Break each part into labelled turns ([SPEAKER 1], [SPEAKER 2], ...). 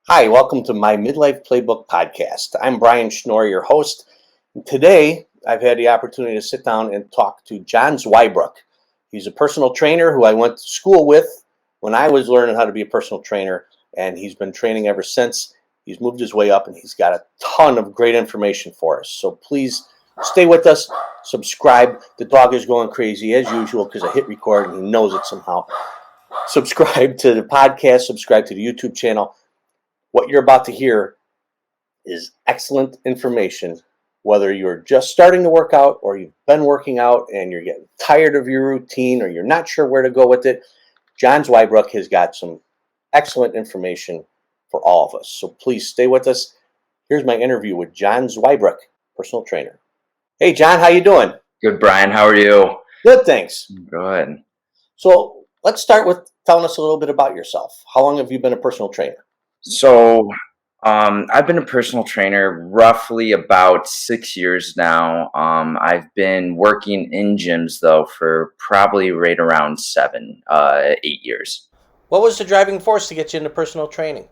[SPEAKER 1] Hi, welcome to my Midlife Playbook podcast. I'm Brian Schnorr, your host. And today, I've had the opportunity to sit down and talk to Jon Zweibruck. He's a personal trainer who I went to school with when I was learning how to be a personal trainer, and he's been training ever since. He's moved his way up, and he's got a ton of great information for us. So please stay with us, subscribe. The dog is going crazy as usual because I hit record and he knows it somehow. Subscribe to the podcast, subscribe to the YouTube channel. What you're about to hear is excellent information, whether you're just starting to work out or you've been working out and you're getting tired of your routine or you're not sure where to go with it. Jon Zweibruck has got some excellent information for all of us. So please stay with us. Here's my interview with Jon Zweibruck, personal trainer. Hey, Jon, how you doing?
[SPEAKER 2] Good, Brian. How are you?
[SPEAKER 1] Good, thanks.
[SPEAKER 2] Good.
[SPEAKER 1] So let's start with telling us a little bit about yourself. How long have you been a personal trainer?
[SPEAKER 2] So, I've been a personal trainer roughly about 6 years now. I've been working in gyms though for probably right around 8 years.
[SPEAKER 1] What was the driving force to get you into personal training?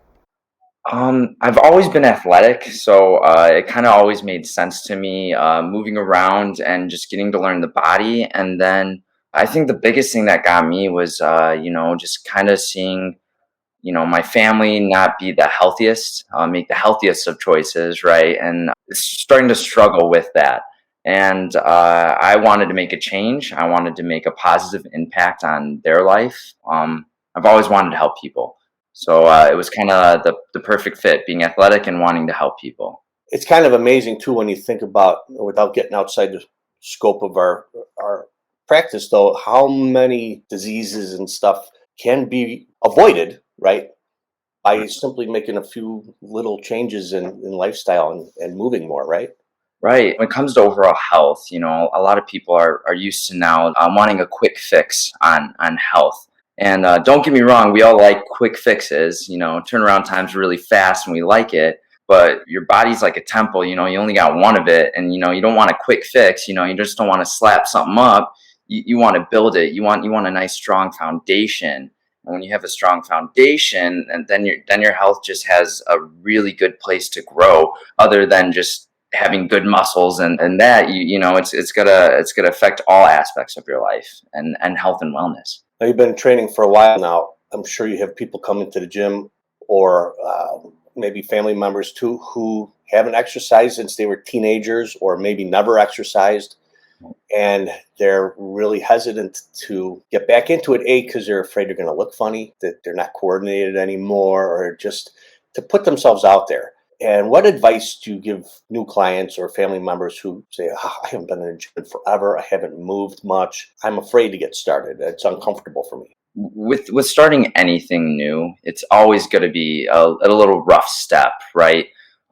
[SPEAKER 2] I've always been athletic, so it kind of always made sense to me, moving around and just getting to learn the body. And then I think the biggest thing that got me was, just kind of seeing my family not be the healthiest, make the healthiest of choices, right? And starting to struggle with that. And I wanted to make a change. I wanted to make a positive impact on their life. I've always wanted to help people. So it was kind of the perfect fit, being athletic and wanting to help people.
[SPEAKER 1] It's kind of amazing too when you think about, without getting outside the scope of our practice, though, how many diseases and stuff can be avoided, right, by simply making a few little changes in lifestyle and moving more, right?
[SPEAKER 2] Right. When it comes to overall health, a lot of people are used to now wanting a quick fix on health. And don't get me wrong, we all like quick fixes. Turnaround time's really fast and we like it. But your body's like a temple. You only got one of it, and you don't want a quick fix. You just don't want to slap something up. You want to build it. You want a nice strong foundation. And when you have a strong foundation, and then your health just has a really good place to grow, other than just having good muscles and that it's gonna affect all aspects of your life and health and wellness.
[SPEAKER 1] Now, you've been training for a while now. I'm sure you have people come into the gym or maybe family members too who haven't exercised since they were teenagers or maybe never exercised. And they're really hesitant to get back into it, because they're afraid they're going to look funny, that they're not coordinated anymore, or just to put themselves out there. And what advice do you give new clients or family members who say, I haven't been in a gym forever, I haven't moved much, I'm afraid to get started, it's uncomfortable for me?
[SPEAKER 2] With starting anything new, it's always going to be a little rough step, right?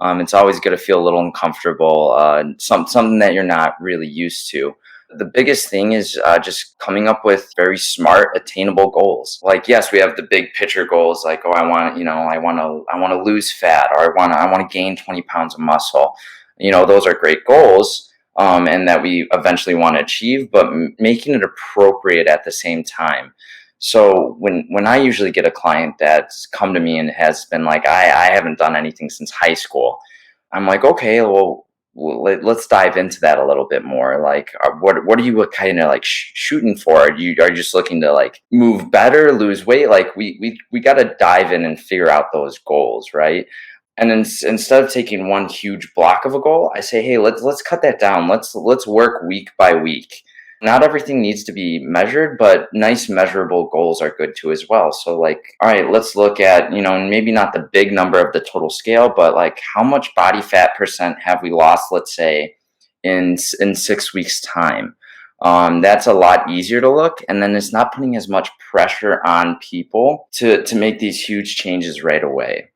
[SPEAKER 2] It's always going to feel a little uncomfortable, something that you're not really used to. The biggest thing is just coming up with very smart, attainable goals. Like, yes, we have the big picture goals, like, I want to lose fat, or I want to gain 20 pounds of muscle. Those are great goals, and that we eventually want to achieve, but making it appropriate at the same time. So when I usually get a client that's come to me and has been like, I haven't done anything since high school, I'm like, okay, well, let's dive into that a little bit more. Like, what are you kind of like shooting for? Are you just looking to like move better, lose weight? Like we got to dive in and figure out those goals, right? And then instead of taking one huge block of a goal, I say, hey, let's cut that down. Let's work week by week. Not everything needs to be measured, but nice measurable goals are good too as well. So like, all right, let's look at, maybe not the big number of the total scale, but like how much body fat percent have we lost, let's say, in 6 weeks time. That's a lot easier to look, and then it's not putting as much pressure on people to make these huge changes right away.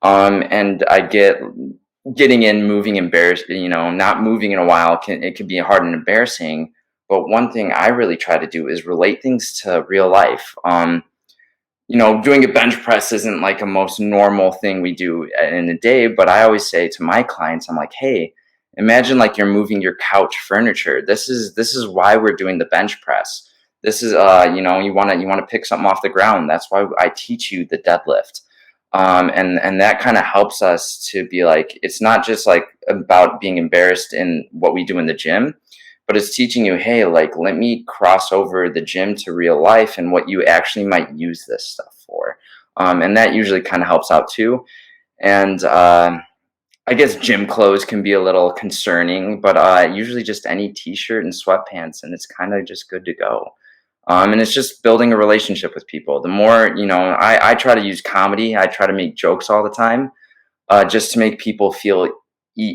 [SPEAKER 2] And I getting in, moving, embarrassed, not moving in a while it can be hard and embarrassing. But one thing I really try to do is relate things to real life. Doing a bench press isn't like a most normal thing we do in a day, but I always say to my clients, I'm like, hey, imagine like you're moving your couch furniture. This is why we're doing the bench press. This is you want to pick something off the ground. That's why I teach you the deadlift. And that kind of helps us to be like, it's not just like about being embarrassed in what we do in the gym, but it's teaching you, hey, like, let me cross over the gym to real life and what you actually might use this stuff for. And that usually kind of helps out too. And I guess gym clothes can be a little concerning, but usually just any t-shirt and sweatpants, and it's kind of just good to go. And it's just building a relationship with people. The more, I try to use comedy. I try to make jokes all the time, just to make people feel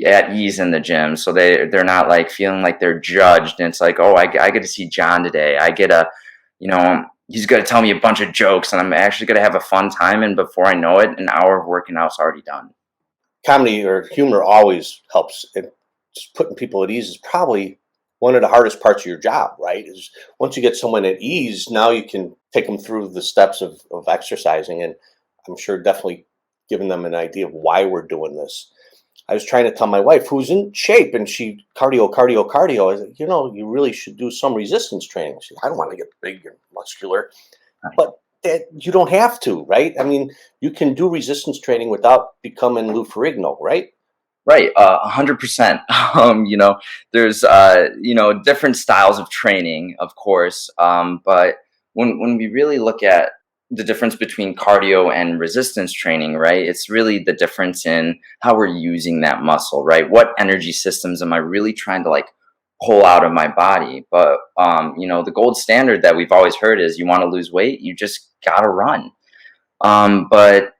[SPEAKER 2] at ease in the gym. So they're not like feeling like they're judged. And it's like, oh, I get to see John today. I get he's going to tell me a bunch of jokes and I'm actually going to have a fun time. And before I know it, an hour of working out's already done.
[SPEAKER 1] Comedy or humor always helps. And just putting people at ease is probably one of the hardest parts of your job, right? Is once you get someone at ease, now you can take them through the steps of exercising. And I'm sure definitely giving them an idea of why we're doing this. I was trying to tell my wife, who's in shape, and she cardio. I was like, you really should do some resistance training. She, I don't want to get big and muscular, but that you don't have to, right? I mean, you can do resistance training without becoming Lou Ferrigno, right?
[SPEAKER 2] Right, 100%. There's different styles of training, of course, but when we really look at the difference between cardio and resistance training, right? It's really the difference in how we're using that muscle, right? What energy systems am I really trying to like pull out of my body? But the gold standard that we've always heard is you want to lose weight, you just gotta run. But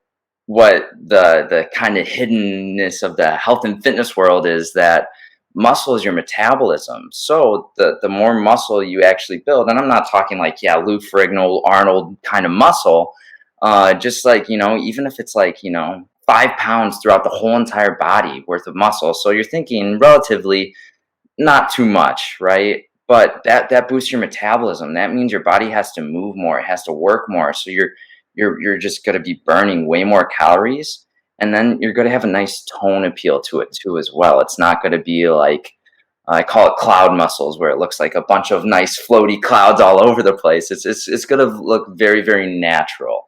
[SPEAKER 2] what the kind of hiddenness of the health and fitness world is that muscle is your metabolism. So the more muscle you actually build, and I'm not talking like, yeah, Lou Ferrigno, Arnold kind of muscle, just like, even if it's like, 5 pounds throughout the whole entire body worth of muscle. So you're thinking relatively not too much, right? But that boosts your metabolism. That means your body has to move more, it has to work more. So you're just going to be burning way more calories, and then you're going to have a nice tone appeal to it too as well. It's not going to be like, I call it cloud muscles, where it looks like a bunch of nice floaty clouds all over the place. It's going to look very, very natural,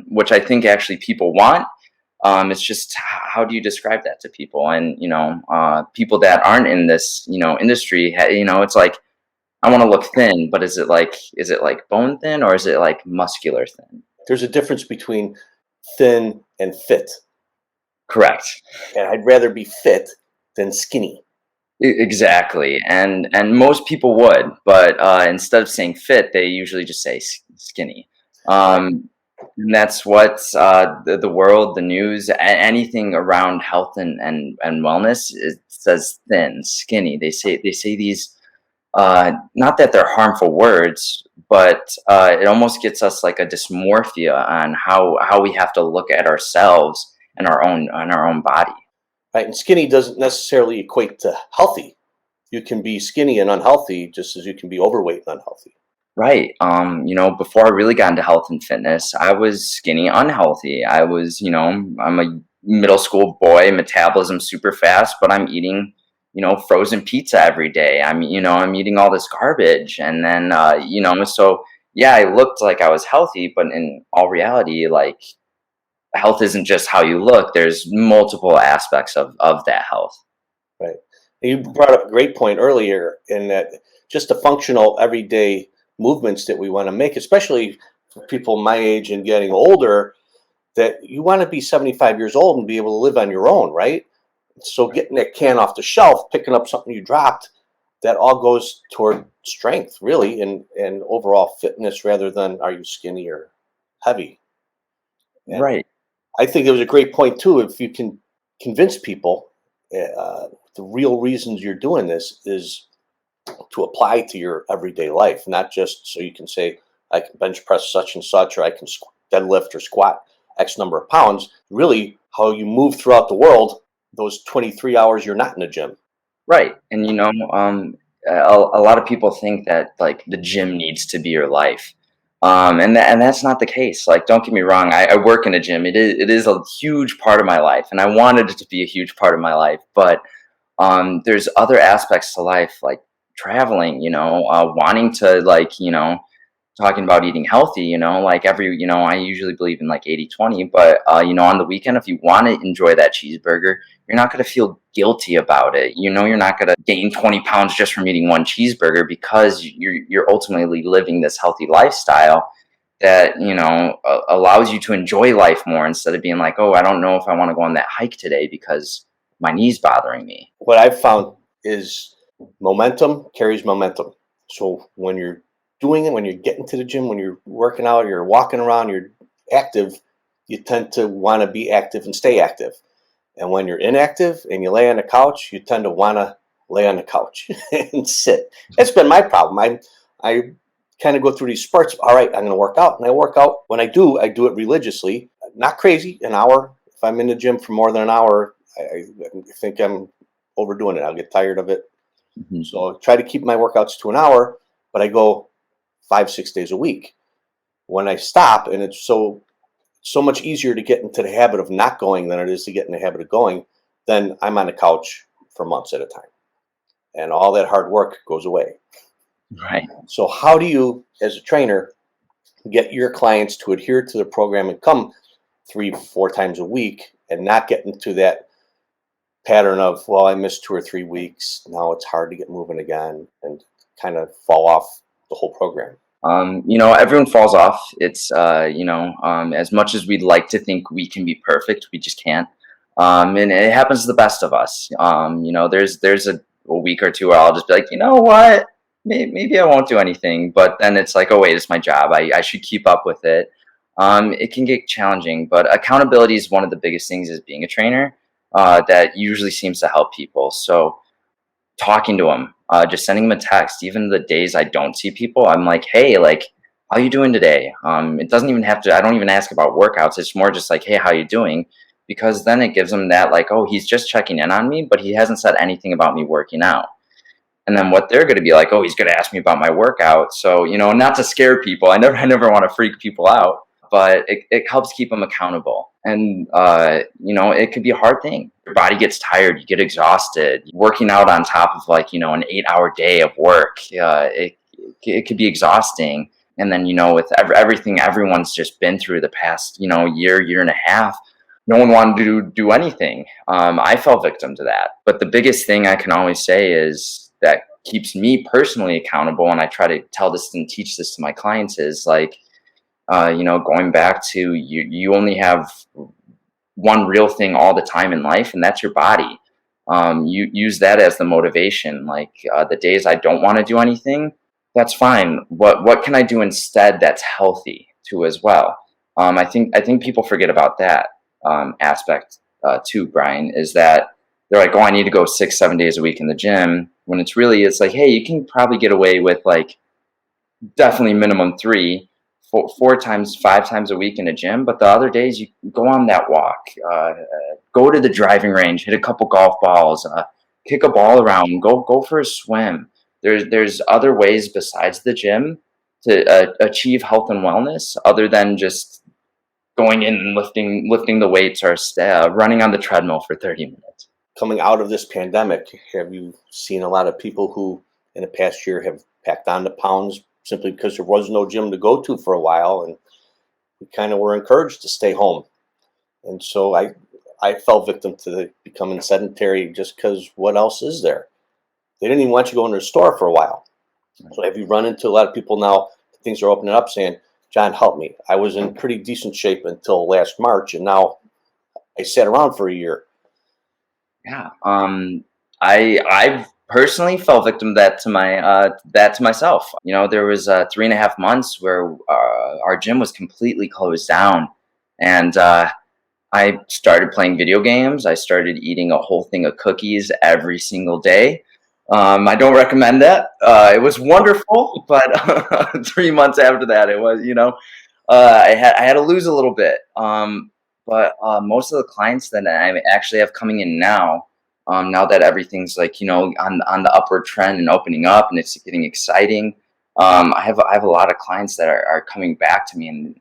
[SPEAKER 2] which I think actually people want. It's just, how do you describe that to people? And people that aren't in this industry, it's like, I want to look thin, but is it like bone thin, or is it like muscular thin?
[SPEAKER 1] There's a difference between thin and fit.
[SPEAKER 2] Correct.
[SPEAKER 1] And I'd rather be fit than skinny.
[SPEAKER 2] Exactly. And most people would, but instead of saying fit, they usually just say skinny. And that's what the world, the news, anything around health and wellness, it says thin, skinny. They say these, not that they're harmful words, but it almost gets us like a dysmorphia on how we have to look at ourselves and our own body.
[SPEAKER 1] Right? And skinny doesn't necessarily equate to healthy. You can be skinny and unhealthy just as you can be overweight and unhealthy.
[SPEAKER 2] Right. Before I really got into health and fitness, I was skinny, unhealthy. I'm a middle school boy, metabolism super fast, but I'm eating, frozen pizza every day. I'm eating all this garbage. And then, so yeah, I looked like I was healthy, but in all reality, like, health isn't just how you look. There's multiple aspects of that health.
[SPEAKER 1] Right. And you brought up a great point earlier in that just the functional everyday movements that we want to make, especially for people my age and getting older, that you want to be 75 years old and be able to live on your own, right? So getting that can off the shelf, picking up something you dropped, that all goes toward strength, really, and overall fitness rather than are you skinny or heavy. And
[SPEAKER 2] Right.
[SPEAKER 1] I think it was a great point, too, if you can convince people the real reasons you're doing this is to apply to your everyday life, not just so you can say, I can bench press such and such, or I can deadlift or squat X number of pounds. Really, how you move throughout the world, those 23 hours you're not in the gym.
[SPEAKER 2] Right. And a lot of people think that like the gym needs to be your life. And that's not the case. Like, don't get me wrong. I work in a gym. It is a huge part of my life, and I wanted it to be a huge part of my life. But there's other aspects to life, like traveling, wanting to, like, talking about eating healthy, like I usually believe in like 80/20, but, on the weekend, if you want to enjoy that cheeseburger, you're not going to feel guilty about it. You're not going to gain 20 pounds just from eating one cheeseburger because you're ultimately living this healthy lifestyle that, allows you to enjoy life more instead of being like, oh, I don't know if I want to go on that hike today because my knee's bothering me.
[SPEAKER 1] What I've found is momentum carries momentum. So when you're doing it, when you're getting to the gym, when you're working out, you're walking around, you're active, you tend to want to be active and stay active. And when you're inactive and you lay on the couch, you tend to want to lay on the couch and sit. That's been my problem. I kind of go through these spurts. All right, I'm going to work out, and I work out. When I do it religiously, not crazy. An hour. If I'm in the gym for more than an hour, I think I'm overdoing it. I'll get tired of it.
[SPEAKER 2] Mhm.
[SPEAKER 1] So I try to keep my workouts to an hour, but I go 5, 6 days a week. When I stop, and it's so much easier to get into the habit of not going than it is to get in the habit of going, then I'm on the couch for months at a time. And all that hard work goes away.
[SPEAKER 2] Right.
[SPEAKER 1] So how do you, as a trainer, get your clients to adhere to the program and come 3, 4 times a week and not get into that pattern of, well, I missed 2 or 3 weeks. Now it's hard to get moving again and kind of fall off the whole program.
[SPEAKER 2] Everyone falls off. It's, as much as we'd like to think we can be perfect, we just can't. And it happens to the best of us. There's a week or two where I'll just be like, you know what? Maybe I won't do anything. But then it's like, oh, wait, it's my job. I should keep up with it. It can get challenging, but accountability is one of the biggest things as being a trainer that usually seems to help people. So, talking to them, just sending them a text. Even the days I don't see people, I'm like, hey, like, how you doing today? It doesn't even have to. I don't even ask about workouts. It's more just like, hey, how you doing? Because then it gives them that like, oh, he's just checking in on me, but he hasn't said anything about me working out. And then what they're going to be like, oh, he's going to ask me about my workout. So, not to scare people. I never want to freak people out, but it helps keep them accountable. And, it could be a hard thing. Your body gets tired. You get exhausted. Working out on top of like, an 8-hour day of work, it could be exhausting. And then, with everything everyone's just been through the past, year and a half, no one wanted to do anything. I fell victim to that. But the biggest thing I can always say is that keeps me personally accountable, and I try to tell this and teach this to my clients, is like, going back to you only have one real thing all the time in life, and that's your body. You use that as the motivation. Like the days I don't want to do anything, that's fine. What can I do instead that's healthy too as well? I think people forget about that aspect too. Brian, is that they're like, oh, I need to go 6, 7 days a week in the gym, when it's like, hey, you can probably get away with like definitely minimum 4 times, 5 times a week in a gym, but the other days you go on that walk, go to the driving range, hit a couple golf balls, kick a ball around, go for a swim. There's other ways besides the gym to achieve health and wellness, other than just going in and lifting the weights or running on the treadmill for 30 minutes.
[SPEAKER 1] Coming out of this pandemic, have you seen a lot of people who in the past year have packed on the pounds simply because there was no gym to go to for a while, and we kind of were encouraged to stay home? And so I fell victim to becoming sedentary just because what else is there? They didn't even want you to go into the store for a while. So have you run into a lot of people now, things are opening up, saying, John, help me. I was in pretty decent shape until last March, and now I sat around for a year.
[SPEAKER 2] Yeah. I've personally fell victim to that to myself. There was 3.5 months where our gym was completely closed down, and I started playing video games. I started eating a whole thing of cookies every single day. I don't recommend that. It was wonderful, but 3 months after that, it was, I had to lose a little bit. But most of the clients that I actually have coming in now, now that everything's like, on the upward trend and opening up, and it's getting exciting. I have a lot of clients that are coming back to me, and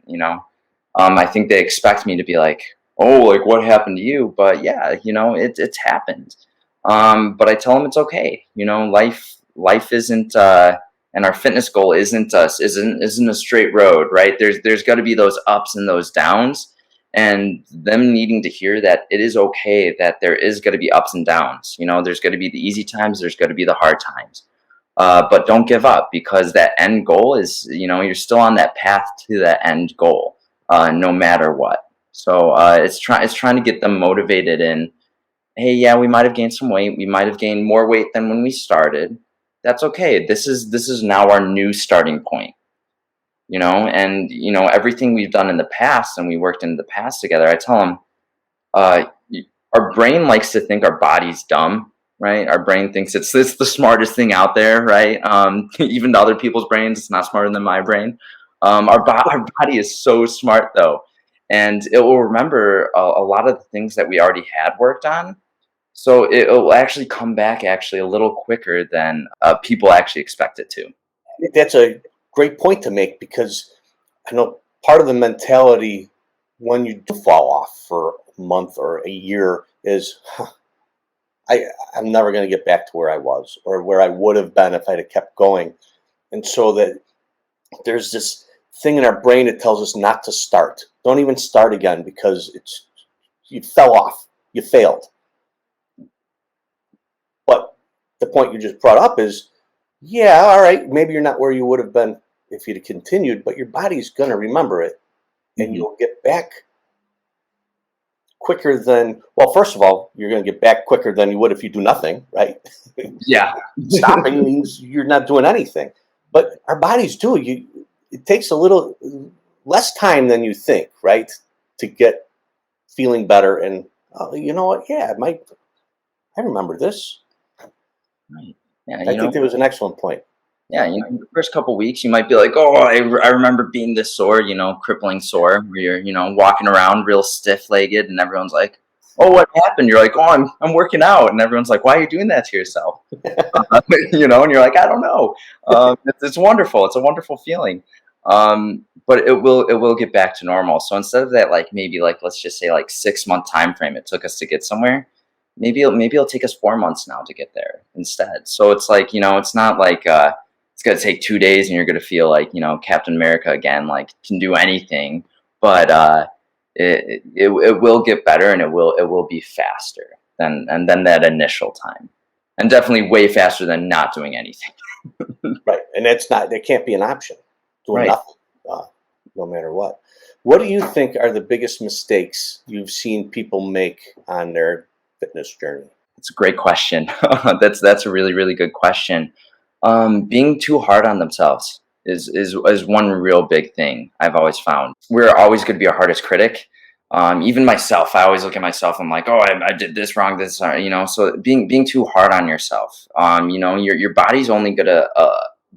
[SPEAKER 2] I think they expect me to be like, oh, like what happened to you? But yeah, it's happened. But I tell them it's okay. Life isn't And our fitness goal isn't a straight road, right? There's got to be those ups and those downs, and them needing to hear that it is okay, that there is going to be ups and downs. There's going to be the easy times, there's going to be the hard times. But don't give up, because that end goal is, you're still on that path to that end goal, no matter what. So it's trying to get them motivated in, hey, yeah, we might have gained some weight. We might have gained more weight than when we started. That's okay. This is now our new starting point. And everything we've done in the past, and we worked in the past together. I tell them, our brain likes to think our body's dumb, right? Our brain thinks it's the smartest thing out there, right? Even to other people's brains, it's not smarter than my brain. Our body is so smart, though, and it will remember a lot of the things that we already had worked on. So it will actually come back a little quicker than people actually expect it to.
[SPEAKER 1] That's a great point to make, because I know part of the mentality when you do fall off for a month or a year is, I'm never going to get back to where I was or where I would have been if I'd have kept going. And so that there's this thing in our brain that tells us not to start. Don't even start again, because you fell off, you failed. But the point you just brought up is, yeah, all right, maybe you're not where you would have been if you'd have continued, but your body's going to remember it, and you'll get back quicker than, well, first of all, you're going to get back quicker than you would if you do nothing, right?
[SPEAKER 2] Yeah.
[SPEAKER 1] Stopping means you're not doing anything. But our bodies do. It takes a little less time than you think, right, to get feeling better. And, you know what? Yeah, I remember this.
[SPEAKER 2] Right. Yeah,
[SPEAKER 1] I think that was an excellent point.
[SPEAKER 2] Yeah, the first couple weeks you might be like, oh, I remember being this sore, crippling sore, where you're, walking around real stiff-legged, and everyone's like, oh, what happened? You're like, oh, I'm working out, and everyone's like, why are you doing that to yourself? And you're like, I don't know. It's wonderful. It's a wonderful feeling. But it will get back to normal. So instead of that, maybe let's just say 6-month time frame it took us to get somewhere, maybe it'll take us 4 months now to get there instead. So it's it's not like it's going to take 2 days and you're going to feel like, Captain America again, can do anything. But it will get better, and it will be faster than that initial time, and definitely way faster than not doing anything.
[SPEAKER 1] Right, and there can't be an option. Doing
[SPEAKER 2] Right.
[SPEAKER 1] nothing, no matter what. What do you think are the biggest mistakes you've seen people make on their fitness journey?
[SPEAKER 2] It's a great question. That's a really, really good question. Being too hard on themselves is one real big thing I've always found. We're always going to be our hardest critic. Even myself, I always look at myself. I'm like, oh, I did this wrong. So being too hard on yourself. Your body's only gonna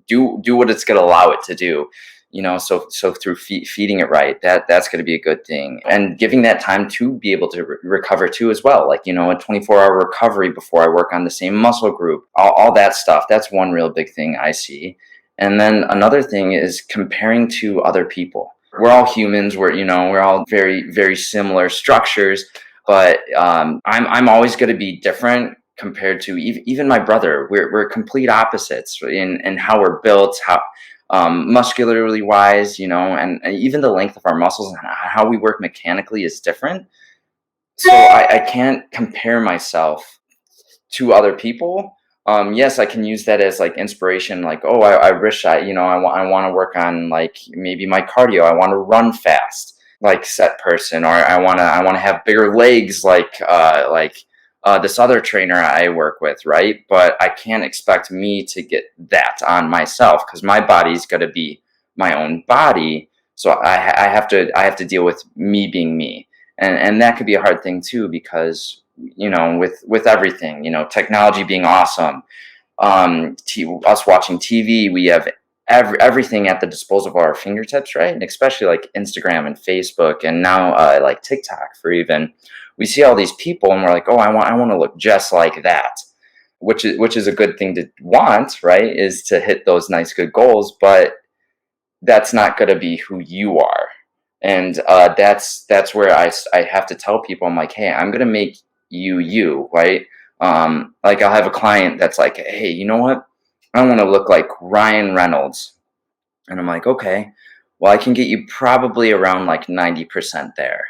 [SPEAKER 2] do what it's gonna allow it to do. So through feeding it right, that's going to be a good thing, and giving that time to be able to recover too as well. A 24-hour recovery before I work on the same muscle group, all that stuff. That's one real big thing I see. And then another thing is comparing to other people. We're all humans. We're all very, very similar structures, but I'm always going to be different compared to even my brother. We're complete opposites in how we're built, how muscularly wise, and even the length of our muscles and how we work mechanically is different. So I can't compare myself to other people. Yes, I can use that as inspiration. Oh, I wish I want to work on maybe my cardio. I want to run fast, set person, or I want to have bigger legs, this other trainer I work with, right? But I can't expect me to get that on myself, because my body's got to be my own body. So I have to deal with me being me, and that could be a hard thing too, because with everything, technology being awesome, us watching TV, we have everything at the disposal of our fingertips, right? And especially Instagram and Facebook, and now TikTok for even. We see all these people and we're like, oh, I want to look just like that, which is a good thing to want, right? Is to hit those nice, good goals, but that's not going to be who you are. And that's where I have to tell people, I'm like, hey, I'm going to make you, right? I'll have a client that's like, hey, you know what? I want to look like Ryan Reynolds. And I'm like, okay, well, I can get you probably around like 90% there.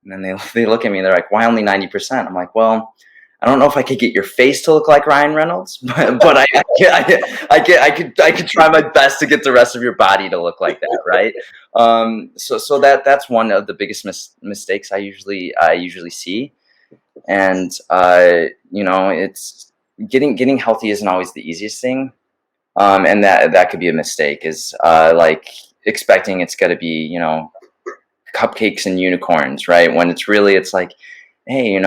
[SPEAKER 2] And then they look at me and they're like, why only 90%? I'm like, well, I don't know if I could get your face to look like Ryan Reynolds, but I could try my best to get the rest of your body to look like that, right? So that's one of the biggest mistakes I usually see, and it's getting healthy isn't always the easiest thing, and that could be a mistake. Is like expecting it's going to be cupcakes and unicorns, right? When it's like, hey,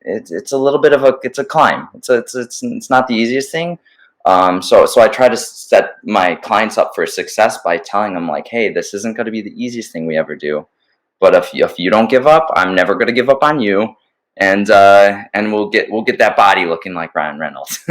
[SPEAKER 2] it's a little bit of it's a climb. It's not the easiest thing. So I try to set my clients up for success by telling them like, hey, this isn't going to be the easiest thing we ever do, but if you don't give up, I'm never going to give up on you, and we'll get that body looking like Ryan Reynolds.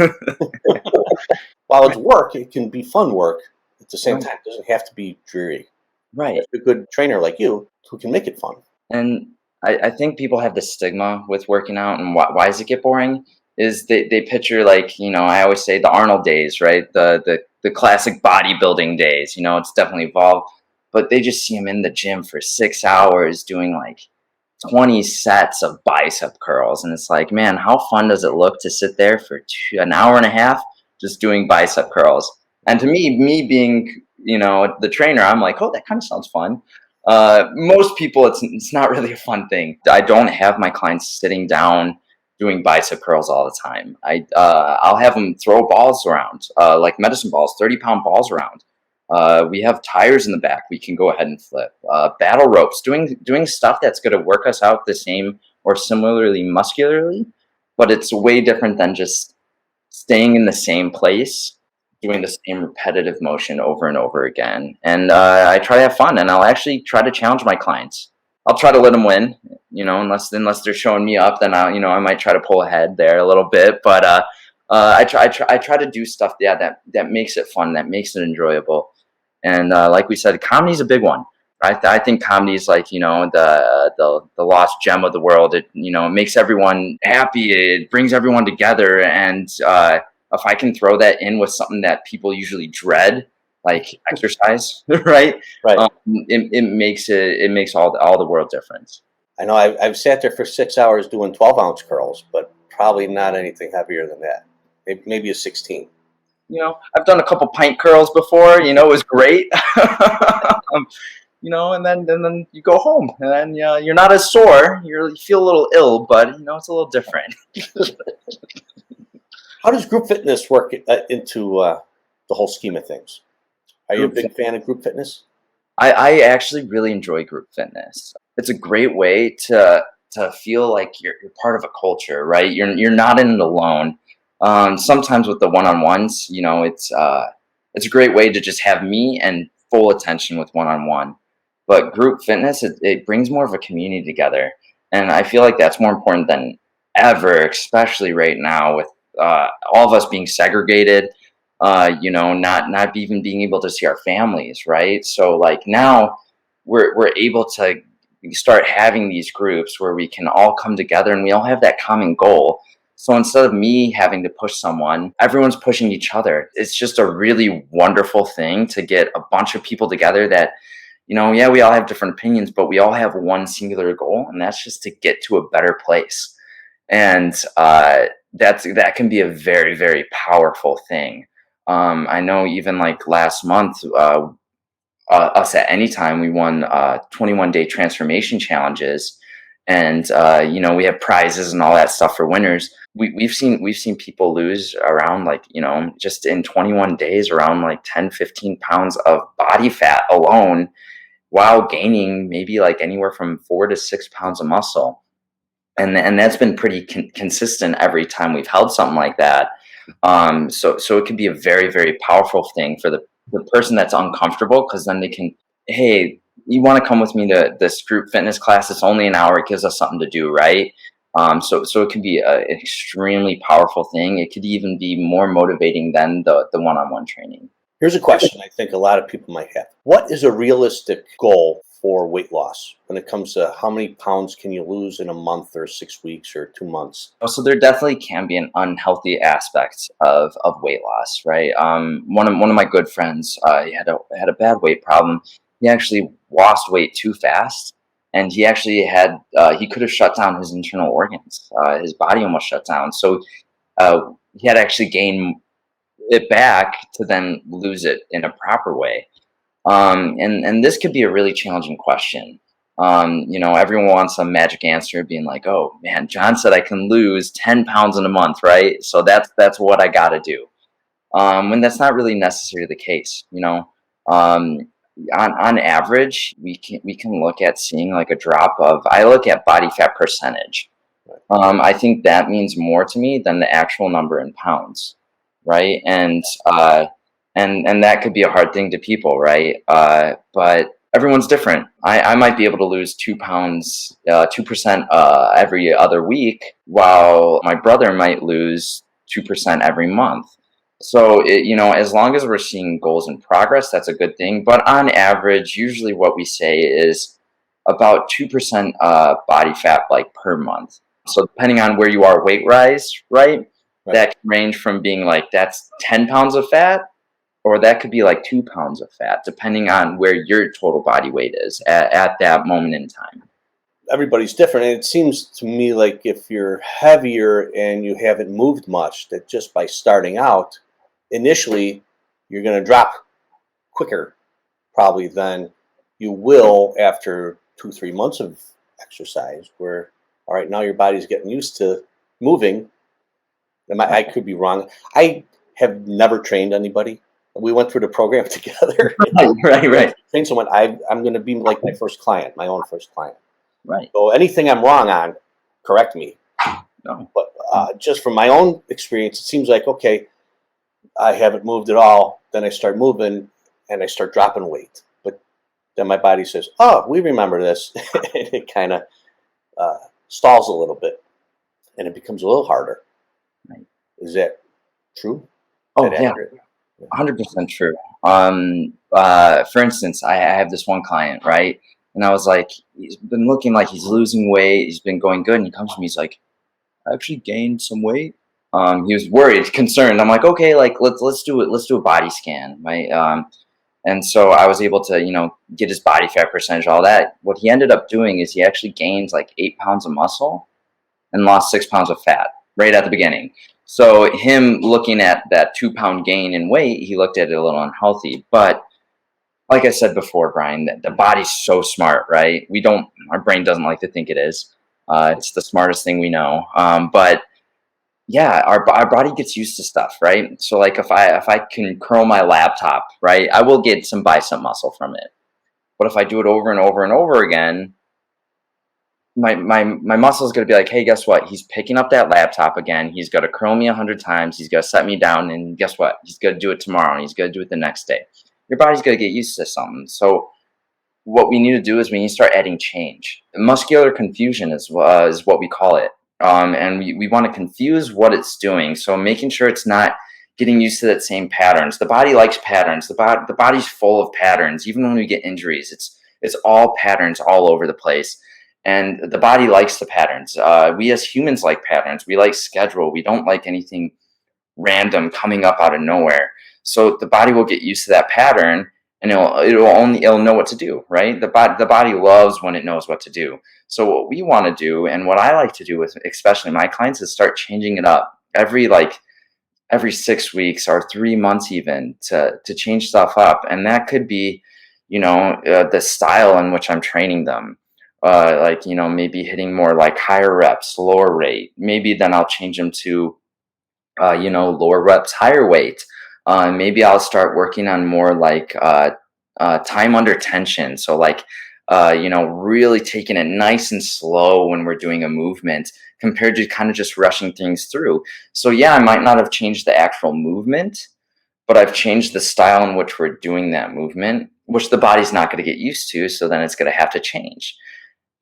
[SPEAKER 1] While it's work, it can be fun work. At the same
[SPEAKER 2] Right.
[SPEAKER 1] time, it doesn't have to be dreary.
[SPEAKER 2] Right.
[SPEAKER 1] There's a good trainer like you who can make it fun.
[SPEAKER 2] And I think people have this stigma with working out, and why does it get boring? Is they picture like, I always say the Arnold days, right? The classic bodybuilding days. It's definitely evolved, but they just see him in the gym for 6 hours doing like 20 sets of bicep curls, and it's like, man, how fun does it look to sit there for an hour and a half just doing bicep curls? And to me being the trainer, I'm like, oh, that kind of sounds fun. Most people, it's not really a fun thing. I don't have my clients sitting down doing bicep curls all the time. I'll have them throw balls around, like medicine balls, 30-pound balls around. We have tires in the back we can go ahead and flip. Battle ropes, doing stuff that's going to work us out the same or similarly muscularly, but it's way different than just staying in the same place, doing the same repetitive motion over and over again. And I try to have fun, and I'll actually try to challenge my clients. I'll try to let them win, unless they're showing me up, then I might try to pull ahead there a little bit. But I try to do stuff, that makes it fun, that makes it enjoyable. And like we said, comedy's a big one. I think comedy is like the lost gem of the world. It makes everyone happy. It brings everyone together, and if I can throw that in with something that people usually dread, like exercise, right?
[SPEAKER 1] Right.
[SPEAKER 2] It makes all the world difference.
[SPEAKER 1] I know I've sat there for 6 hours doing 12-ounce curls, but probably not anything heavier than that. Maybe a 16.
[SPEAKER 2] I've done a couple pint curls before. It was great. And then you go home, and then you're not as sore. You feel a little ill, but it's a little different.
[SPEAKER 1] How does group fitness work into the whole scheme of things? Are you a big fan of group fitness?
[SPEAKER 2] I actually really enjoy group fitness. It's a great way to feel like you're part of a culture, right? You're not in it alone. Sometimes with the one-on-ones, it's a great way to just have me and full attention with one-on-one. But group fitness, it brings more of a community together, and I feel like that's more important than ever, especially right now with all of us being segregated. Not even being able to see our families, right? So like now we're able to start having these groups where we can all come together and we all have that common goal. So instead of me having to push someone, everyone's pushing each other. It's just a really wonderful thing to get a bunch of people together that, yeah, we all have different opinions, but we all have one singular goal, and that's just to get to a better place. And that can be a very, very powerful thing. I know even like last month, us at Anytime, we won 21-day transformation challenges, and we have prizes and all that stuff for winners. We've seen people lose around like just in 21 days around like 10-15 pounds of body fat alone, while gaining maybe like anywhere from 4 to 6 pounds of muscle. And that's been pretty consistent every time we've held something like that. So it can be a very, very powerful thing for the person that's uncomfortable, because then they can, hey, you want to come with me to this group fitness class? It's only an hour. It gives us something to do, right? So it can be an extremely powerful thing. It could even be more motivating than the one-on-one training.
[SPEAKER 1] Here's a question I think a lot of people might have. What is a realistic goal for weight loss when it comes to how many pounds can you lose in a month or 6 weeks or 2 months?
[SPEAKER 2] So there definitely can be an unhealthy aspect of weight loss, right? One of my good friends, he had a bad weight problem. He actually lost weight too fast, and he actually had he could have shut down his internal organs. His body almost shut down. So he had to actually gain it back to then lose it in a proper way. And this could be a really challenging question. Everyone wants a magic answer, being like, "Oh man, John said I can lose 10 pounds in a month, right? So that's what I got to do." When that's not really necessarily the case. Um, on average, we can look at seeing like a drop of. I look at body fat percentage. I think that means more to me than the actual number in pounds, right? And that could be a hard thing to people, right? But everyone's different. I might be able to lose 2 pounds, 2% every other week, while my brother might lose 2% every month. So as long as we're seeing goals in progress, that's a good thing. But on average, usually what we say is about 2% body fat like per month. So depending on where you are weight rise, right?
[SPEAKER 1] Right.
[SPEAKER 2] That can range from being like that's 10 pounds of fat, or that could be like 2 pounds of fat, depending on where your total body weight is at that moment in time.
[SPEAKER 1] Everybody's different, and it seems to me like if you're heavier and you haven't moved much, that just by starting out, initially, you're going to drop quicker probably than you will after 2, 3 months of exercise, where, all right, now your body's getting used to moving. I could be wrong. I have never trained anybody. We went through the program together.
[SPEAKER 2] Right.
[SPEAKER 1] Train someone. I'm going to be like my first client, my own first client.
[SPEAKER 2] Right.
[SPEAKER 1] So anything I'm wrong on, correct me.
[SPEAKER 2] No.
[SPEAKER 1] But just from my own experience, it seems like, okay, I haven't moved at all. Then I start moving and I start dropping weight. But then my body says, oh, we remember this. And it kind of stalls a little bit and it becomes a little harder.
[SPEAKER 2] Right.
[SPEAKER 1] Is that true?
[SPEAKER 2] Oh,
[SPEAKER 1] Is that
[SPEAKER 2] yeah.
[SPEAKER 1] accurate?
[SPEAKER 2] 100% true. For instance, I have this one client, right? And I was like, he's been looking like he's losing weight. He's been going good. And he comes to me, he's like, I actually gained some weight. He was worried, concerned. I'm like, okay, like let's do it. Let's do a body scan, right? And so I was able to, get his body fat percentage, all that. What he ended up doing is he actually gained like 8 pounds of muscle and lost 6 pounds of fat right at the beginning. So him looking at that 2 pound gain in weight, he looked at it a little unhealthy. But like I said before, Brian, the body's so smart, right? Our brain doesn't like to think it is. It's the smartest thing we know. But yeah, our body gets used to stuff, right? So like if I can curl my laptop, right, I will get some bicep muscle from it. But if I do it over and over and over again, my muscle is going to be like, hey, guess what? He's picking up that laptop again. He's going to curl me 100 times. He's going to set me down, and guess what? He's going to do it tomorrow, and he's going to do it the next day. Your body's going to get used to something. So what we need to do is we need to start adding change. Muscular confusion is what we call it, and we want to confuse what it's doing. So making sure it's not getting used to that same patterns. The body likes patterns. The body's full of patterns. Even when we get injuries, it's all patterns all over the place. And the body likes the patterns. We as humans like patterns. We like schedule. We don't like anything random coming up out of nowhere. So the body will get used to that pattern, and it'll know what to do, right? The body loves when it knows what to do. So what we want to do, and what I like to do with especially my clients, is start changing it up every 6 weeks or 3 months even to change stuff up. And that could be, the style in which I'm training them. Maybe hitting more like higher reps, lower rate. Maybe then I'll change them to, lower reps, higher weight. Maybe I'll start working on more like time under tension. So really taking it nice and slow when we're doing a movement compared to kind of just rushing things through. So yeah, I might not have changed the actual movement, but I've changed the style in which we're doing that movement, which the body's not going to get used to. So then it's going to have to change.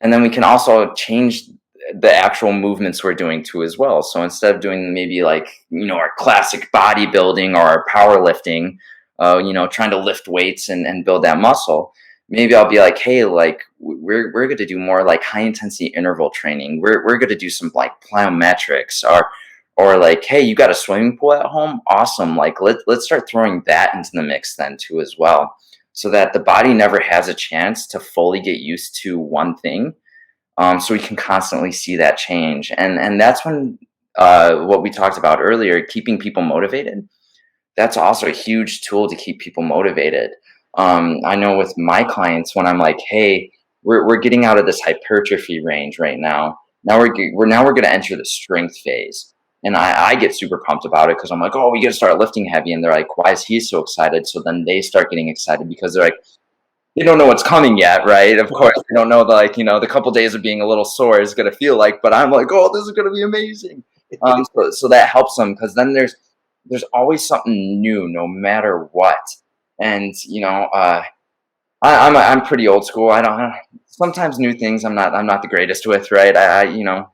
[SPEAKER 2] And then we can also change the actual movements we're doing too as well. So instead of doing maybe our classic bodybuilding or our powerlifting, trying to lift weights and build that muscle, maybe I'll be like, hey, like we're going to do more like high intensity interval training. We're going to do some like plyometrics, or like, hey, you got a swimming pool at home? Awesome. Like let's start throwing that into the mix then too as well, so that the body never has a chance to fully get used to one thing. So we can constantly see that change, and that's when what we talked about earlier, keeping people motivated. That's also a huge tool to keep people motivated. I know with my clients, when I'm like, hey, we're getting out of this hypertrophy range right now. Now we're going to enter the strength phase. And I get super pumped about it because I'm like, oh, we got to start lifting heavy. And they're like, why is he so excited? So then they start getting excited because they're like, they don't know what's coming yet, right? Of course, they don't know like, the couple days of being a little sore is going to feel like, but I'm like, oh, this is going to be amazing. So that helps them, because then there's always something new, no matter what. And I'm pretty old school. I don't sometimes new things I'm not the greatest with, right?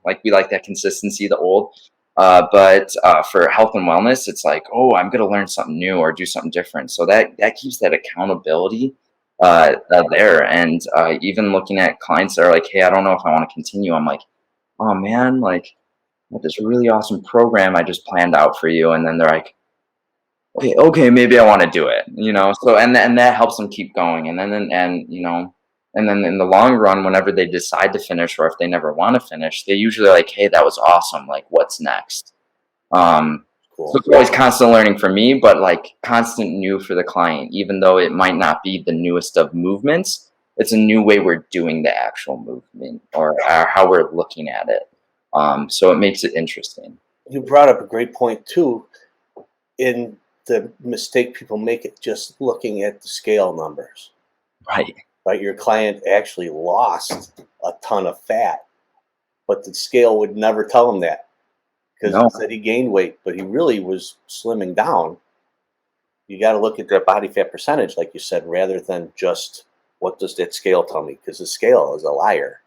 [SPEAKER 2] Like we like that consistency, the old. But for health and wellness, it's like, oh, I'm gonna learn something new or do something different. So that keeps that accountability there. And even looking at clients that are like, hey, I don't know if I want to continue. I'm like, oh man, like I have this really awesome program I just planned out for you. And then they're like, okay, maybe I want to do it. So and that helps them keep going. And then in the long run, whenever they decide to finish, or if they never want to finish, they usually are like, hey, that was awesome. Like, what's next? So
[SPEAKER 1] Cool.
[SPEAKER 2] it's always constant learning for me, but like constant new for the client, even though it might not be the newest of movements. It's a new way we're doing the actual movement, or how we're looking at it. So it makes it interesting.
[SPEAKER 1] You brought up a great point too, in the mistake people make it just looking at the scale numbers.
[SPEAKER 2] Right.
[SPEAKER 1] Right, your client actually lost a ton of fat, but the scale would never tell him that, because
[SPEAKER 2] No.
[SPEAKER 1] he said he gained weight, but he really was slimming down. You got to look at that body fat percentage, like you said, rather than just what does that scale tell me? Because the scale is a liar.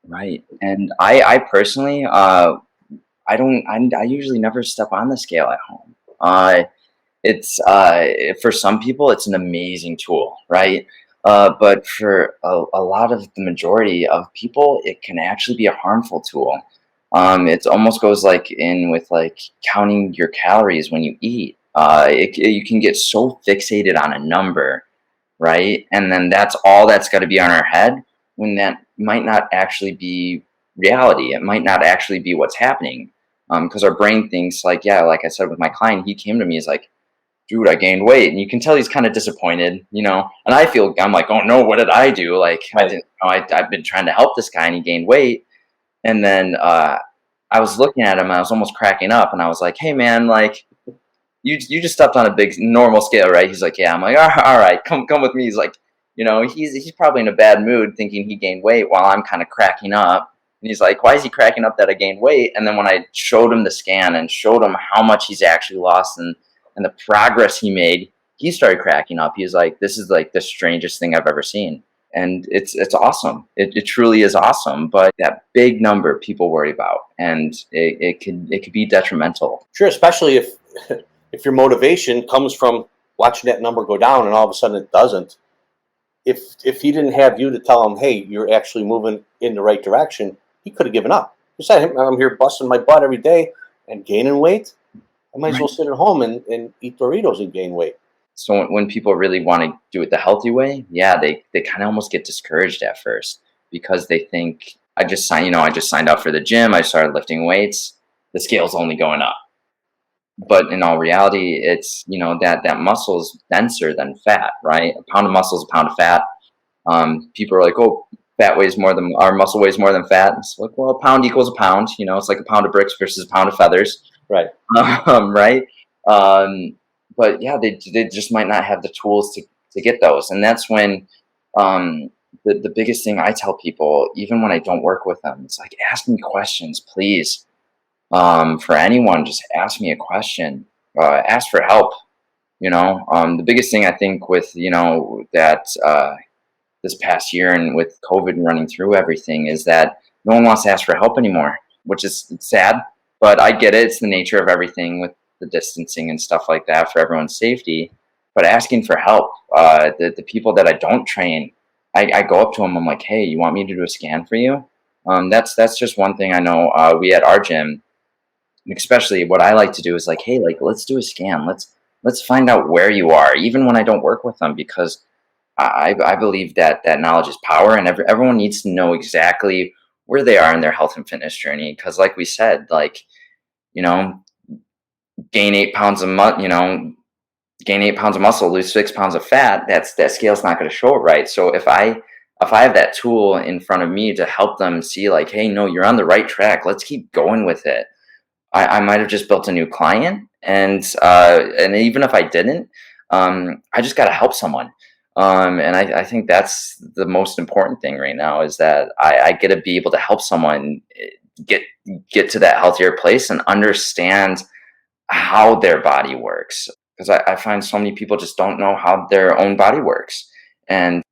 [SPEAKER 2] Right. And I personally, I usually never step on the scale at home. It's For some people, it's an amazing tool, right? But for a lot of the majority of people, it can actually be a harmful tool. It almost goes like in with like counting your calories when you eat. You can get so fixated on a number, right? And then that's all that's got to be on our head, when that might not actually be reality. It might not actually be what's happening. Because our brain thinks like, yeah, like I said with my client, he came to me, he's like, dude, I gained weight. And you can tell he's kind of disappointed. And I'm like, oh no, what did I do? Like, I didn't know, I've been trying to help this guy and he gained weight. And then I was looking at him, and I was almost cracking up, and I was like, hey man, like, you just stepped on a big normal scale, right? He's like, yeah. I'm like, all right, come with me. He's like, he's probably in a bad mood thinking he gained weight while I'm kind of cracking up. And he's like, why is he cracking up that I gained weight? And then when I showed him the scan and showed him how much he's actually lost, and the progress he made, he started cracking up. He was like, this is like the strangest thing I've ever seen. And it's awesome. It truly is awesome. But that big number people worry about, and it could be detrimental.
[SPEAKER 1] Sure, especially if your motivation comes from watching that number go down and all of a sudden it doesn't. If he didn't have you to tell him, hey, you're actually moving in the right direction, he could have given up. He said, hey, I'm here busting my butt every day and gaining weight. I might as well sit at home and eat Doritos and gain weight.
[SPEAKER 2] So when people really want to do it the healthy way, yeah, they kind of almost get discouraged at first, because they think, I just signed up for the gym, I started lifting weights, the scale's only going up. But in all reality, it's that muscle is denser than fat, right? A pound of muscle is a pound of fat. People are like, oh, our muscle weighs more than fat. It's like, well, a pound equals a pound. It's like a pound of bricks versus a pound of feathers.
[SPEAKER 1] Right.
[SPEAKER 2] Right. But yeah, they just might not have the tools to get those. And that's when the biggest thing I tell people, even when I don't work with them, it's like, ask me questions, please. For anyone, just ask me a question. Ask for help. The biggest thing I think with that this past year, and with COVID running through everything, is that no one wants to ask for help anymore, which is sad. But I get it. It's the nature of everything with the distancing and stuff like that for everyone's safety. But asking for help, the people that I don't train, I go up to them. I'm like, hey, you want me to do a scan for you? That's just one thing I know. We at our gym, especially what I like to do is like, hey, like let's do a scan. Let's find out where you are, even when I don't work with them, because I believe that knowledge is power, and everyone needs to know exactly where they are in their health and fitness journey. Because, like we said, like you know, gain 8 pounds a month, gain 8 pounds of muscle, lose 6 pounds of fat. That scale's not going to show it right. So if I have that tool in front of me to help them see, like, hey, no, you're on the right track. Let's keep going with it. I might have just built a new client, and even if I didn't, I just got to help someone. And I think that's the most important thing right now is that I get to be able to help someone get get to that healthier place and understand how their body works. Because I find so many people just don't know how their own body works, and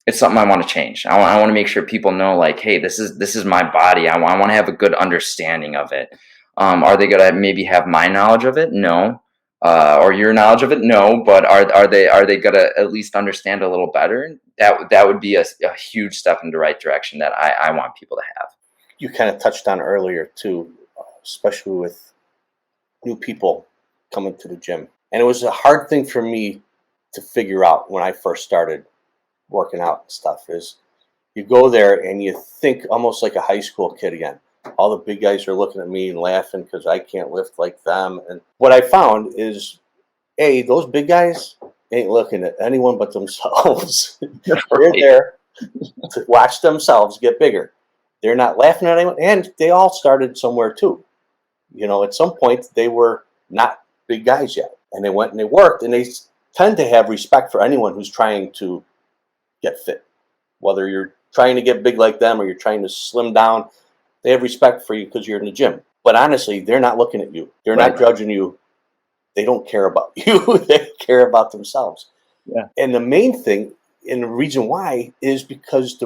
[SPEAKER 2] it's something I want to change. I want to make sure people know, like, hey, this is my body. I want to have a good understanding of it. Are they gonna maybe have my knowledge of it? No. Or your knowledge of it? No. But are they gonna at least understand a little better? That would be a huge step in the right direction that I want people to have.
[SPEAKER 1] You kind of touched on earlier too, especially with new people coming to the gym. And it was a hard thing for me to figure out when I first started working out and stuff is you go there and you think almost like a high school kid again. All the big guys are looking at me and laughing because I can't lift like them. And what I found is, hey, those big guys ain't looking at anyone but themselves. They're there to watch themselves get bigger. They're not laughing at anyone. And they all started somewhere too. At some point, they were not big guys yet. And they went and they worked. And they tend to have respect for anyone who's trying to get fit. Whether you're trying to get big like them or you're trying to slim down, they have respect for you because you're in the gym. But honestly, they're not looking at you. They're not judging you. They don't care about you. They care about themselves.
[SPEAKER 2] Yeah.
[SPEAKER 1] And the main thing, and the reason why, is because the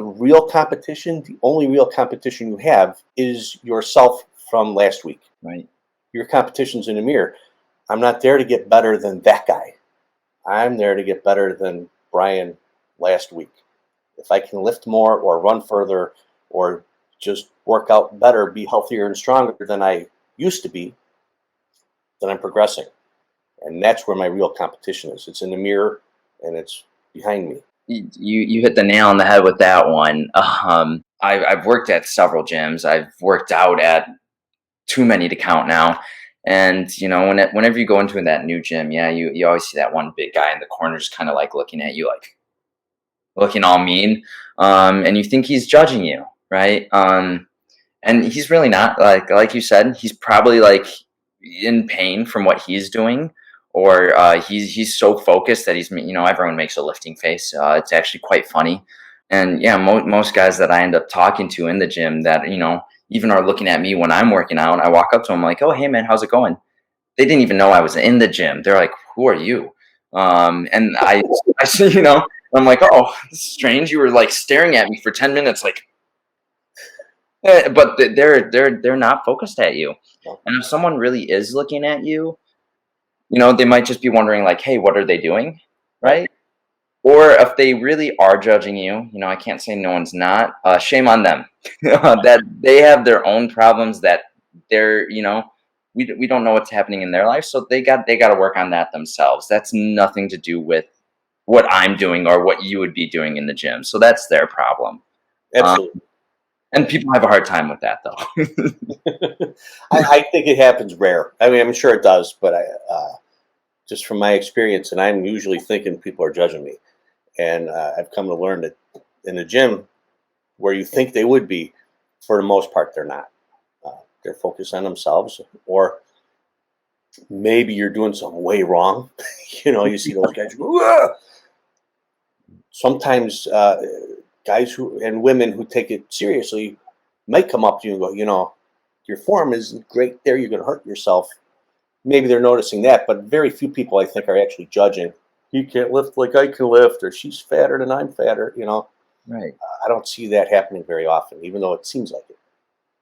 [SPEAKER 1] only real competition you have is yourself from last week.
[SPEAKER 2] Right.
[SPEAKER 1] Your competition's in the mirror. I'm not there to get better than that guy. I'm there to get better than Brian last week. If I can lift more or run further or just work out better, be healthier and stronger than I used to be, then I'm progressing. And that's where my real competition is. It's in the mirror and it's behind me.
[SPEAKER 2] You hit the nail on the head with that one. I've worked at several gyms. I've worked out at too many to count now. And whenever you go into that new gym, yeah, you always see that one big guy in the corner just kind of like looking at you, like looking all mean, and you think he's judging you, right? And he's really not. Like you said, he's probably like in pain from what he's doing, or he's so focused that everyone makes a lifting face. It's actually quite funny. And yeah, most guys that I end up talking to in the gym that even are looking at me when I'm working out, I walk up to them like, oh, hey man, how's it going? They didn't even know I was in the gym. They're like, who are you? And I I'm like, oh, this is strange. You were like staring at me for 10 minutes, like, but they're not focused at you. And if someone really is looking at you, they might just be wondering like, hey, what are they doing, right? Or if they really are judging you, I can't say no one's not. Shame on them. That they have their own problems that they're, we don't know what's happening in their life, so they got to work on that themselves. That's nothing to do with what I'm doing or what you would be doing in the gym. So that's their problem.
[SPEAKER 1] Absolutely.
[SPEAKER 2] And people have a hard time with that, though.
[SPEAKER 1] I think it happens rare. I mean, I'm sure it does, but just from my experience, and I'm usually thinking people are judging me. And I've come to learn that in the gym, where you think they would be, for the most part, they're not. They're focused on themselves, or maybe you're doing something way wrong. You see those guys go, "Whoa!" Sometimes guys and women who take it seriously might come up to you and go, your form isn't great there. You're going to hurt yourself. Maybe they're noticing that, but very few people, I think, are actually judging. He can't lift like I can lift, or she's fatter than I'm fatter.
[SPEAKER 2] Right.
[SPEAKER 1] I don't see that happening very often, even though it seems like it.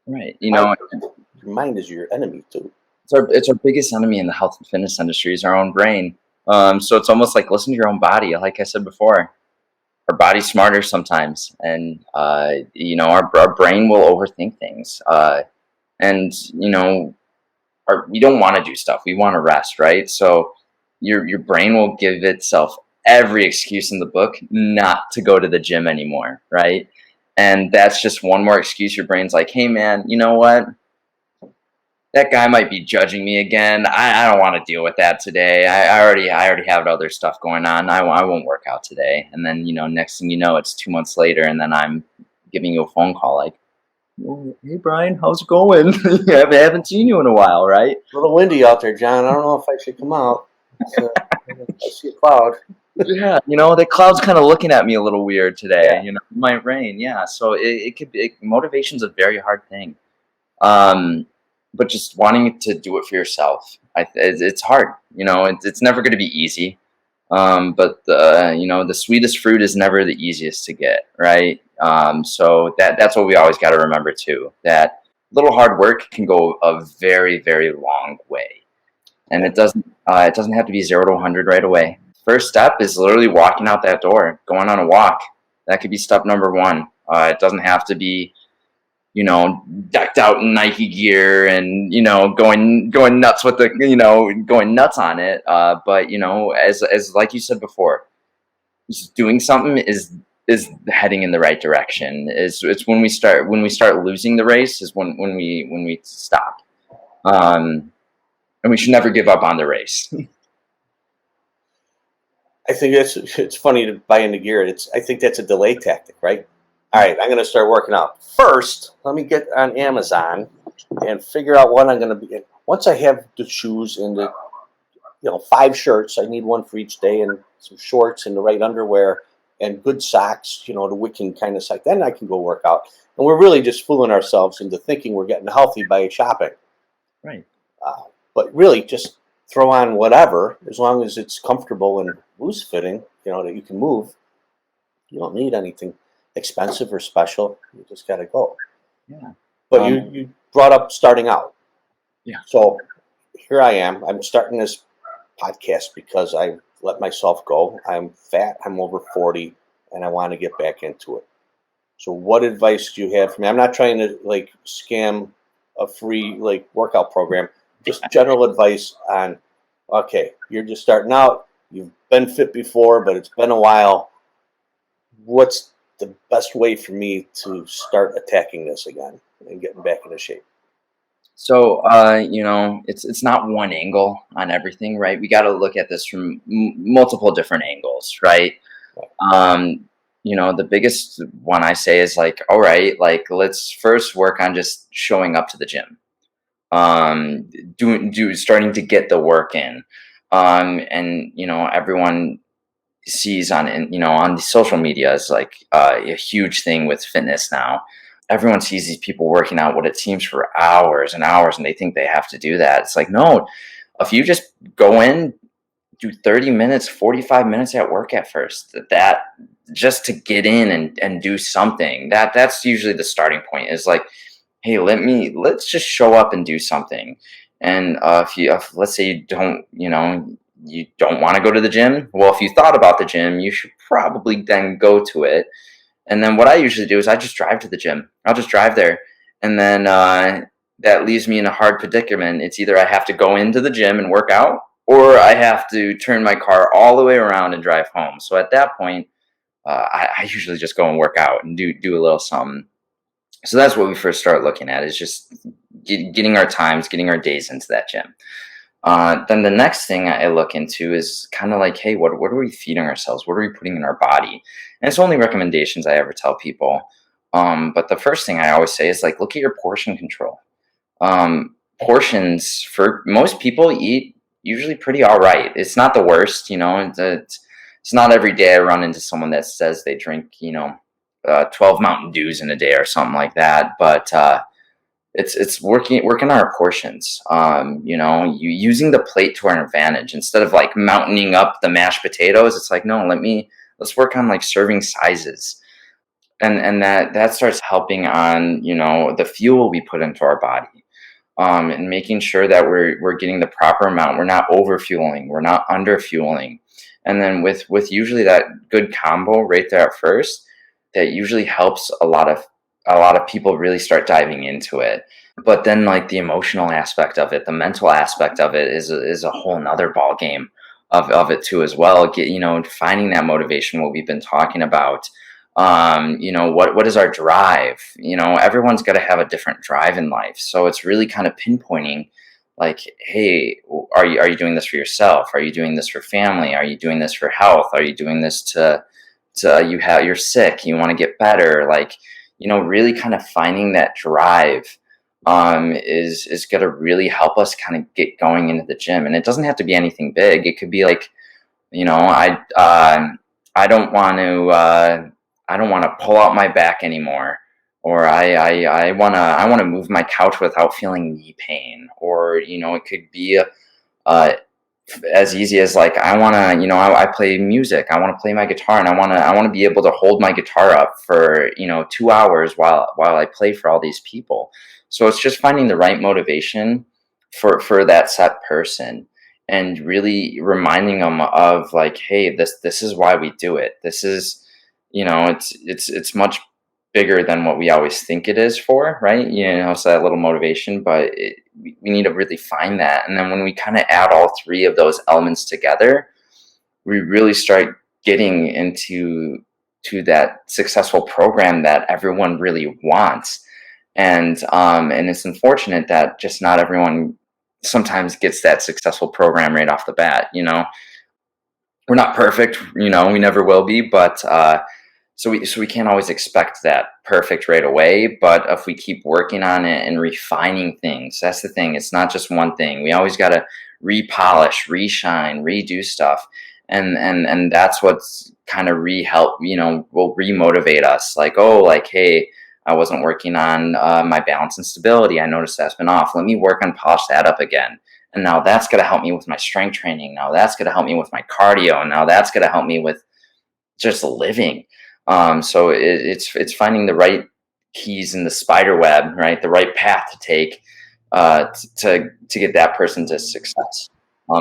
[SPEAKER 2] Right.
[SPEAKER 1] Your mind is your enemy too.
[SPEAKER 2] It's our biggest enemy in the health and fitness industry is our own brain. So it's almost like listen to your own body, like I said before. our body's smarter sometimes, and our brain will overthink things, and we don't want to do stuff. We want to rest, right? So your brain will give itself every excuse in the book not to go to the gym anymore, right? And that's just one more excuse. Your brain's like, hey man, you know what? That guy might be judging me again. I don't want to deal with that today. I already have other stuff going on. I won't work out today. And then, next thing you know, it's 2 months later, and then I'm giving you a phone call like, "Oh, hey Brian, how's it going? I haven't seen you in a while, right?"
[SPEAKER 1] A little windy out there, John. I don't know if I should come out. I see a cloud.
[SPEAKER 2] Yeah, the cloud's kind of looking at me a little weird today.
[SPEAKER 1] Yeah.
[SPEAKER 2] It might rain. Yeah, so it could be. Motivation's a very hard thing. But just wanting to do it for yourself, it's hard. It's never going to be easy. But the sweetest fruit is never the easiest to get, right? So that's what we always got to remember too. That little hard work can go a very, very long way, and it doesn't have to be 0 to 100 right away. First step is literally walking out that door, going on a walk. That could be step number one. It doesn't have to be decked out in Nike gear and going nuts with going nuts on it. But as like you said before, just doing something is heading in the right direction. It's when we start losing the race is when we stop. And we should never give up on the race.
[SPEAKER 1] I think it's funny to buy into gear. I think that's a delay tactic, right? All right, I'm going to start working out. First, let me get on Amazon and figure out what I'm going to be. Once I have the shoes and the 5 shirts, I need one for each day, and some shorts and the right underwear and good socks, the wicking kind of sock. Then I can go work out. And we're really just fooling ourselves into thinking we're getting healthy by shopping.
[SPEAKER 2] Right.
[SPEAKER 1] But really, just throw on whatever, as long as it's comfortable and loose fitting, that you can move. You don't need anything expensive or special. You just got to go.
[SPEAKER 2] Yeah.
[SPEAKER 1] But you brought up starting out.
[SPEAKER 2] Yeah.
[SPEAKER 1] So here I am. I'm starting this podcast because I let myself go. I'm fat. I'm over 40, and I want to get back into it. So what advice do you have for me? I'm not trying to scam a free workout program. Just general advice on, okay, you're just starting out. You've been fit before, but it's been a while. What's the best way for me to start attacking this again and getting back into shape?
[SPEAKER 2] So, it's not one angle on everything, right? We got to look at this from multiple different angles, right? The biggest one I say is all right, let's first work on just showing up to the gym. Starting to get the work in. And everyone sees on the social media is a huge thing with fitness now. Everyone sees these people working out what it seems for hours and hours, and they think they have to do that. It's no, if you just go in, do 30 minutes, 45 minutes at work at first, that just to get in and do something, that's usually the starting point is hey, let's just show up and do something. And if let's say you don't want to go to the gym, well, if you thought about the gym, you should probably then go to it. And then what I usually do is I just drive to the gym. I'll just drive there. And then that leaves me in a hard predicament. It's either I have to go into the gym and work out, or I have to turn my car all the way around and drive home. So at that point, I usually just go and work out and do a little something. So that's what we first start looking at, is just getting our times, getting our days into that gym. Then the next thing I look into is kind of hey, what are we feeding ourselves? What are we putting in our body? And it's only recommendations I ever tell people. But the first thing I always say is look at your portion control. Portions for most people eat usually pretty all right. It's not the worst, it's not every day I run into someone that says they drink, 12 Mountain Dews in a day or something like that. But it's working our portions. You using the plate to our advantage instead of mountaining up the mashed potatoes. It's no, let's work on serving sizes, and that starts helping on the fuel we put into our body, and making sure that we're getting the proper amount. We're not over fueling. We're not under fueling. And then with usually that good combo right there at first, that usually helps a lot of people really start diving into it. But then like the emotional aspect of it, the mental aspect of it is a whole nother ball game of it too as well. Finding that motivation, what we've been talking about. What is our drive? Everyone's got to have a different drive in life. So it's really kind of pinpointing like, hey, are you doing this for yourself? Are you doing this for family? Are you doing this for health? Are you doing this to you're sick, you want to get better? Like, really kind of finding that drive is going to really help us kind of get going into the gym. And it doesn't have to be anything big. It could be like, I don't want to pull out my back anymore, or I want to move my couch without feeling knee pain, or it could be uh, as easy as like I want to, I play music, I want to play my guitar, and I want to be able to hold my guitar up for 2 hours while I play for all these people. So it's just finding the right motivation for that set person, and really reminding them of like, hey, this is why we do it. This is, it's much bigger than what we always think it is for, right? So that little motivation, but we need to really find that. And then when we kind of add all three of those elements together, we really start getting to that successful program that everyone really wants. And it's unfortunate that just not everyone sometimes gets that successful program right off the bat. We're not perfect, we never will be, but so we can't always expect that perfect right away. But if we keep working on it and refining things, that's the thing. It's not just one thing. We always got to repolish, reshine, redo stuff, and that's what's kind of help. Will remotivate us. Like, oh, like, hey, I wasn't working on my balance and stability. I noticed that's been off. Let me work on polish that up again. And now that's going to help me with my strength training. Now that's going to help me with my cardio. And now that's going to help me with just living. So it's finding the right keys in the spider web, right? The right path to take to get that person to success.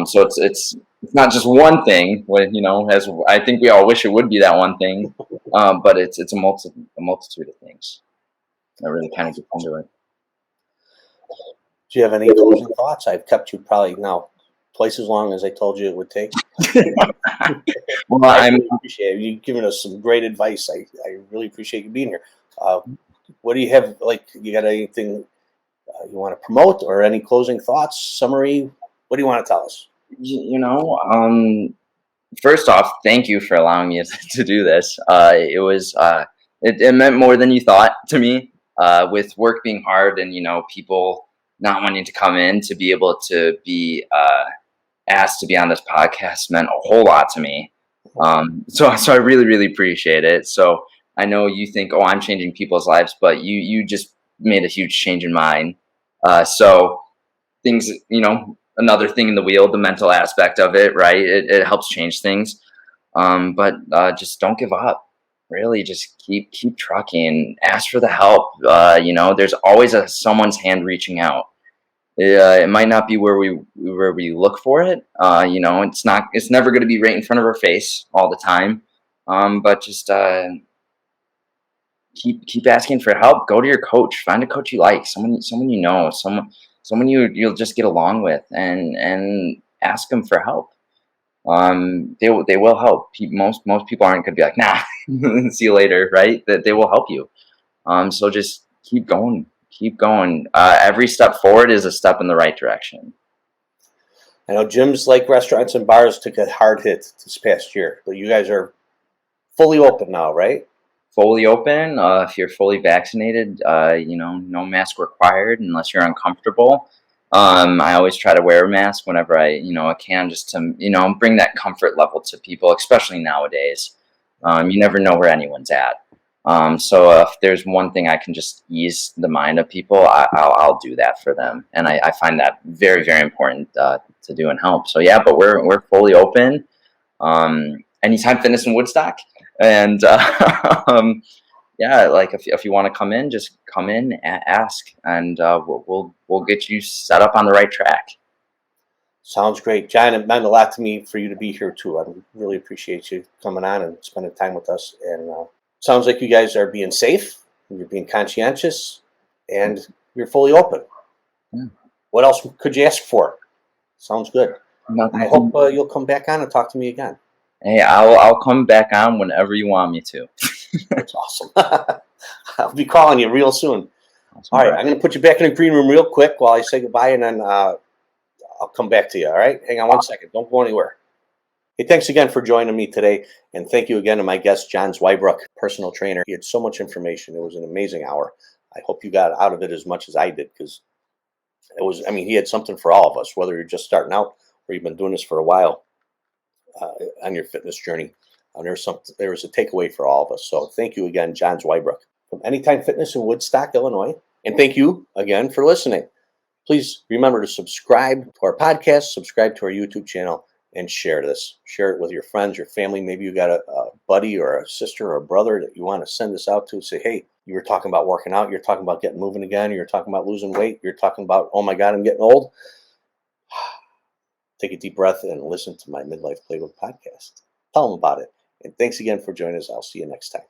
[SPEAKER 2] So it's not just one thing. As I think we all wish it would be that one thing, but it's a multitude of things that really kind of get into it.
[SPEAKER 1] Do you have any closing thoughts? I've kept you probably now twice as long as I told you it would take.
[SPEAKER 2] Well,
[SPEAKER 1] I really appreciate it. You've given us some great advice. I really appreciate you being here. What do you have? Like, you got anything you want to promote, or any closing thoughts, summary? What do you want to tell us?
[SPEAKER 2] First off, thank you for allowing me to do this. It meant more than you thought to me. With work being hard and people not wanting to come in, to be able to be asked to be on this podcast meant a whole lot to me. So I really, really appreciate it. So I know you think, oh, I'm changing people's lives, but you just made a huge change in mine. So things, another thing in the wheel, the mental aspect of it, right? It helps change things. But just don't give up. Really, just keep trucking. Ask for the help. There's always someone's hand reaching out. It might not be where we look for it. It's never going to be right in front of our face all the time. But just keep asking for help. Go to your coach. Find a coach you like. Someone someone you'll just get along with, and ask them for help. They will help. Most people aren't going to be like, nah, see you later, right? That they will help you. So just keep going. Keep going. Every step forward is a step in the right direction.
[SPEAKER 1] I know gyms, like restaurants and bars, took a hard hit this past year, but you guys are fully open now, right?
[SPEAKER 2] Fully open. If you're fully vaccinated, no mask required unless you're uncomfortable. I always try to wear a mask whenever I can, just to, bring that comfort level to people, especially nowadays. You never know where anyone's at. So if there's one thing I can just ease the mind of people, I'll do that for them. And I find that very, very important to do and help. So yeah, but we're fully open. Anytime Fitness in Woodstock. And yeah, like if you want to come in, just come in, ask, and we'll get you set up on the right track.
[SPEAKER 1] Sounds great. John, it meant a lot to me for you to be here too. I really appreciate you coming on and spending time with us. And sounds like you guys are being safe, you're being conscientious, and you're fully open.
[SPEAKER 2] Yeah.
[SPEAKER 1] What else could you ask for? Sounds good. I
[SPEAKER 2] Nothing.
[SPEAKER 1] hope you'll come back on and talk to me again.
[SPEAKER 2] Hey, I'll come back on whenever you want me to.
[SPEAKER 1] That's awesome. I'll be calling you real soon.
[SPEAKER 2] Awesome,
[SPEAKER 1] All right,
[SPEAKER 2] bro.
[SPEAKER 1] I'm going to put you back in the green room real quick while I say goodbye, and then I'll come back to you. All right? Hang on one second. Don't go anywhere. Hey, thanks again for joining me today, and thank you again to my guest, Jon Zweibruck, personal trainer. He had so much information. It was an amazing hour. I hope you got out of it as much as I did, because it was, I mean, he had something for all of us, whether you're just starting out or you've been doing this for a while on your fitness journey. There was a takeaway for all of us. So thank you again, Jon Zweibruck from Anytime Fitness in Woodstock, Illinois. And thank you again for listening. Please remember to subscribe to our podcast, subscribe to our YouTube channel, and share this. Share it with your friends, your family. Maybe you got a buddy or a sister or a brother that you want to send this out to. Say, hey, you were talking about working out. You're talking about getting moving again. You're talking about losing weight. You're talking about, oh my God, I'm getting old. Take a deep breath and listen to my Midlife Playbook podcast. Tell them about it. And thanks again for joining us. I'll see you next time.